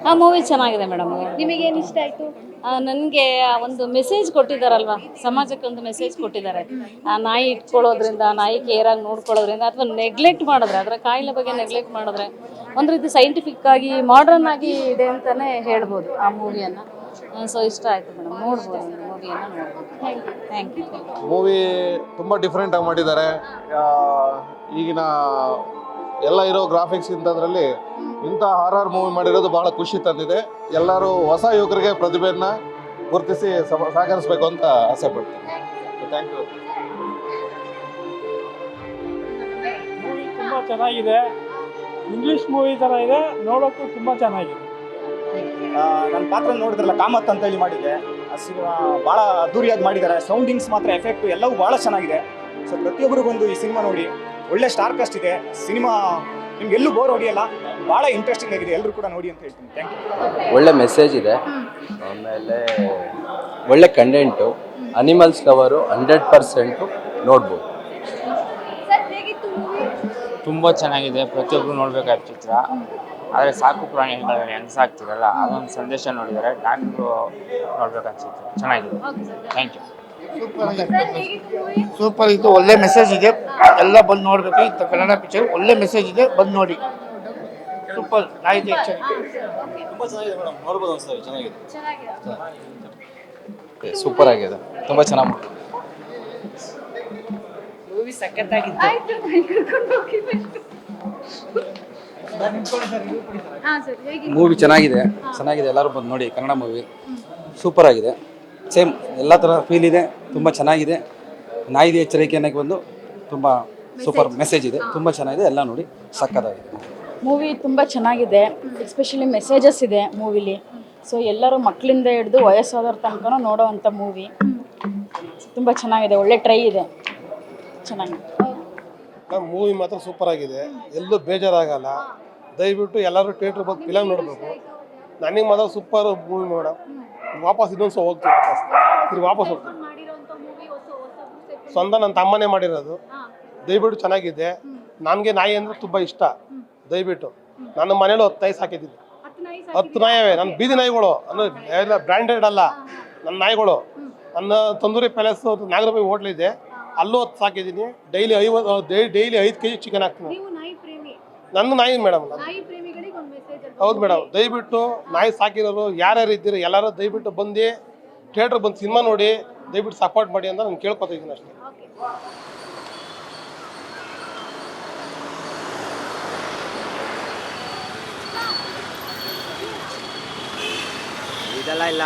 ಆ ಮೂವಿ ಚೆನ್ನಾಗಿದೆ ಮೇಡಮ್. ನಿಮಗೇನು ಇಷ್ಟ ಆಯಿತು? ನನಗೆ ಒಂದು ಮೆಸೇಜ್ ಕೊಟ್ಟಿದ್ದಾರಲ್ವಾ, ಸಮಾಜಕ್ಕೆ ಒಂದು ಮೆಸೇಜ್ ಕೊಟ್ಟಿದ್ದಾರೆ. ಆ ನಾಯಿ ಇಟ್ಕೊಳ್ಳೋದ್ರಿಂದ, ನಾಯಿ ಕೇರಾಗಿ ನೋಡ್ಕೊಳ್ಳೋದ್ರಿಂದ ಅಥವಾ ನೆಗ್ಲೆಕ್ಟ್ ಮಾಡಿದ್ರೆ, ಅದರ ಕಾಯಿಲೆ ಬಗ್ಗೆ ನೆಗ್ಲೆಕ್ಟ್ ಮಾಡಿದ್ರೆ ಒಂದು ರೀತಿ ಸೈಂಟಿಫಿಕ್ ಆಗಿ ಮಾಡರ್ನ್ ಆಗಿ ಇದೆ ಅಂತಲೇ ಹೇಳ್ಬೋದು ಆ ಮೂವಿಯನ್ನು. ಸೊ ಇಷ್ಟ ಆಯಿತು ಮೇಡಮ್, ನೋಡ್ಬೋದು ಮೂವಿಯನ್ನು ನೋಡ್ಬೋದು. Thank you. ಮೂವಿ ತುಂಬ ಡಿಫ್ರೆಂಟಾಗಿ ಮಾಡಿದ್ದಾರೆ. ಈಗಿನ ಎಲ್ಲ ಇರೋ ಗ್ರಾಫಿಕ್ಸ್ ಇಂಥದ್ರಲ್ಲಿ ಇಂಥ ಹಾರರ್ ಮೂವಿ ಮಾಡಿರೋದು ಬಹಳ ಖುಷಿ ತಂದಿದೆ. ಎಲ್ಲರೂ ಹೊಸ ಯುವಕರಿಗೆ ಪ್ರತಿಭೆಯನ್ನು ಗುರುತಿಸಿ ಸಹಕರಿಸಬೇಕು ಅಂತ ಆಸೆ ಪಡ್ತೀನಿ. Thank you. ಮೂವಿ ತುಂಬ ಚೆನ್ನಾಗಿದೆ. ಇಂಗ್ಲೀಷ್ ಮೂವಿ ಥರ ಇದೆ, ನೋಡೋಕ್ಕೂ ತುಂಬ ಚೆನ್ನಾಗಿದೆ. ನನ್ನ ಪಾತ್ರ ನೋಡಿದ್ರಲ್ಲ, ಕಾಮತ್ ಅಂತ ಹೇಳಿ ಮಾಡಿದ್ದೆ. ಆ ಸಿನಿಮಾ ಭಾಳ ಅದ್ದೂರಿಯಾಗಿ ಮಾಡಿದ್ದಾರೆ. ಸೌಂಡಿಂಗ್ಸ್ ಮಾತ್ರ ಎಫೆಕ್ಟು ಎಲ್ಲವೂ ಭಾಳ ಚೆನ್ನಾಗಿದೆ. ಸೊ ಪ್ರತಿಯೊಬ್ಬರಿಗೊಂದು ಈ ಸಿನಿಮಾ ನೋಡಿ. ಒಳ್ಳೆ ಸ್ಟಾರ್ ಕಾಸ್ಟ್ ಇದೆ. ಸಿನಿಮಾ ನಿಮ್ಗೆ ಎಲ್ಲೂ ಬೋರ್ ಹೊಡಿಯಲ್ಲ, ಭಾಳ ಇಂಟ್ರೆಸ್ಟಿಂಗ್ ಆಗಿದೆ. ಎಲ್ಲರೂ ಕೂಡ ನೋಡಿ ಅಂತ ಹೇಳ್ತೀನಿ. Thank you. ಒಳ್ಳೆ ಮೆಸೇಜ್ ಇದೆ, ಆಮೇಲೆ ಒಳ್ಳೆ ಕಂಟೆಂಟು, ಅನಿಮಲ್ಸ್ ಲವರು 100% ನೋಡ್ಬೋದು. ತುಂಬ ಚೆನ್ನಾಗಿದೆ, ಪ್ರತಿಯೊಬ್ಬರು ನೋಡಬೇಕಾದ ಚಿತ್ರ. ಆದರೆ ಸಾಕು ಪ್ರಾಣಿಗಳನ್ನ ಹೆಂಗೆ ಸಾಕ್ತಿರಲ್ಲ, ಅದೊಂದು ಸಂದೇಶ ನೋಡಿದ್ದಾರೆ. ಡಾಕ್ಟ್ರು ನೋಡ್ಬೇಕಾದ ಚಿತ್ರ ಚೆನ್ನಾಗಿದೆ. Thank you. ಸೂಪರ್ ಇತ್ತು, ಒಳ್ಳೆ ಮೆಸೇಜ್ ಇದೆ, ಎಲ್ಲ ಬಂದು ನೋಡಬೇಕು. ಇಂಥ ಕನ್ನಡ ಪಿಕ್ಚರ್ ಒಳ್ಳೆ ಮೆಸೇಜ್ ಇದೆ, ಬಂದು ನೋಡಿ. ಸೂಪರ್ ಆಗಿದೆ. ತುಂಬ ಚೆನ್ನಾಗಿದೆ ಮೇಡಮ್, ನೋಡ್ಬೋದು ಅನ್ಸ್ತದೆ. ಚೆನ್ನಾಗಿದೆ, ಸೂಪರ್ ಆಗಿದೆ, ತುಂಬ ಚೆನ್ನಾಗಿ ಮೂವಿ ಸಖತ್ತಾಗಿತ್ತು. ಮೂವಿ ಚೆನ್ನಾಗಿದೆ, ಎಲ್ಲರೂ ಬಂದು ನೋಡಿ. ಕನ್ನಡ ಮೂವಿ ಸೂಪರ್ ಆಗಿದೆ, ಸೇಮ್ ಎಲ್ಲ ಥರ ಫೀಲ್ ಇದೆ, ತುಂಬ ಚೆನ್ನಾಗಿದೆ. ನಾಯಿದೆ ಎಚ್ಚರಿಕೆ ಅನ್ನೋಕ್ಕೆ ಒಂದು ತುಂಬ ಸೂಪರ್ ಮೆಸೇಜ್ ಇದೆ, ತುಂಬ ಚೆನ್ನಾಗಿದೆ, ಎಲ್ಲ ನೋಡಿ ಸಕ್ಕತ್ತಾಗಿದೆ. ಮೂವಿ ತುಂಬ ಚೆನ್ನಾಗಿದೆ, ಎಸ್ಪೆಷಲಿ ಮೆಸೇಜಸ್ ಇದೆ ಮೂವಿಲಿ. ಸೊ ಎಲ್ಲರೂ ಮಕ್ಕಳಿಂದ ಹಿಡಿದು ವಯಸ್ಸಾದವ್ರ ತನಕ ನೋಡೋವಂಥ ಮೂವಿ. ತುಂಬ ಚೆನ್ನಾಗಿದೆ, ಒಳ್ಳೆ ಟ್ರೈ ಇದೆ, ಚೆನ್ನಾಗಿದೆ. ಮೂವಿ ಮಾತ್ರ ಸೂಪರ್ ಆಗಿದೆ, ಎಲ್ಲೂ ಬೇಜಾರಾಗಲ್ಲ. ದಯವಿಟ್ಟು ಎಲ್ಲರೂ ಥಿಯೇಟ್ರ್ ಬಂದು ಫಿಲಮ್ ನೋಡಬೇಕು. ನನಗೆ ಮಾತ್ರ ಸೂಪರ್ ಮೂವಿ ಮೇಡಮ್. ವಾಪಸ್ ಇನ್ನೊಂದು ಸಹ ಹೋಗ್ತೀನಿ, ವಾಪಸ್ ಹೋಗ್ತೀನಿ. ಸ್ವಂತ ನನ್ನ ತಮ್ಮನೇ ಮಾಡಿರೋದು. ದಯವಿಟ್ಟು ಚೆನ್ನಾಗಿದೆ. ನನಗೆ ನಾಯಿ ಅಂದರೆ ತುಂಬ ಇಷ್ಟ. ದಯವಿಟ್ಟು ನನ್ನ ಮನೇಲೂ 10 ನಾಯಿ ಸಾಕಿದ್ದೀನಿ. 10 ನಾಯವೇ, ನನ್ನ ಬೀದಿ ನಾಯಿಗಳು ಅಂದರೆ ಎಲ್ಲ ಬ್ರ್ಯಾಂಡೆಡ್ ಅಲ್ಲ, ನನ್ನ ನಾಯಿಗಳು. ನನ್ನ ತಂದೂರಿ ಪ್ಯಾಲೇಸ್ ನಾಗರಬಾಯಿ ಹೋಟ್ಲಿದೆ, ಅಲ್ಲೂ 10 ಸಾಕಿದ್ದೀನಿ. ಡೈಲಿ 5 kg ಚಿಕನ್ ಹಾಕ್ತೀನಿ. ನನ್ನ ನಾಯಿ ಮೇಡಮ್. ಹೌದು ಮೇಡಮ್, ದಯವಿಟ್ಟು ನಾಯಿ ಸಾಕಿರೋರು ಯಾರ್ಯಾರು ಇದ್ದೀರಿ ಎಲ್ಲರೂ ದಯವಿಟ್ಟು ಬಂದು ಥಿಯೇಟ್ರ್ ಬಂದು ಸಿನಿಮಾ ನೋಡಿ, ದಯವಿಟ್ಟು ಸಪೋರ್ಟ್ ಮಾಡಿ ಅಂತ ನಾನು ಕೇಳ್ಕೊತಾ ಇದ್ದೀನಿ ಅಷ್ಟೇ. ಇದೆಲ್ಲ ಇಲ್ಲ.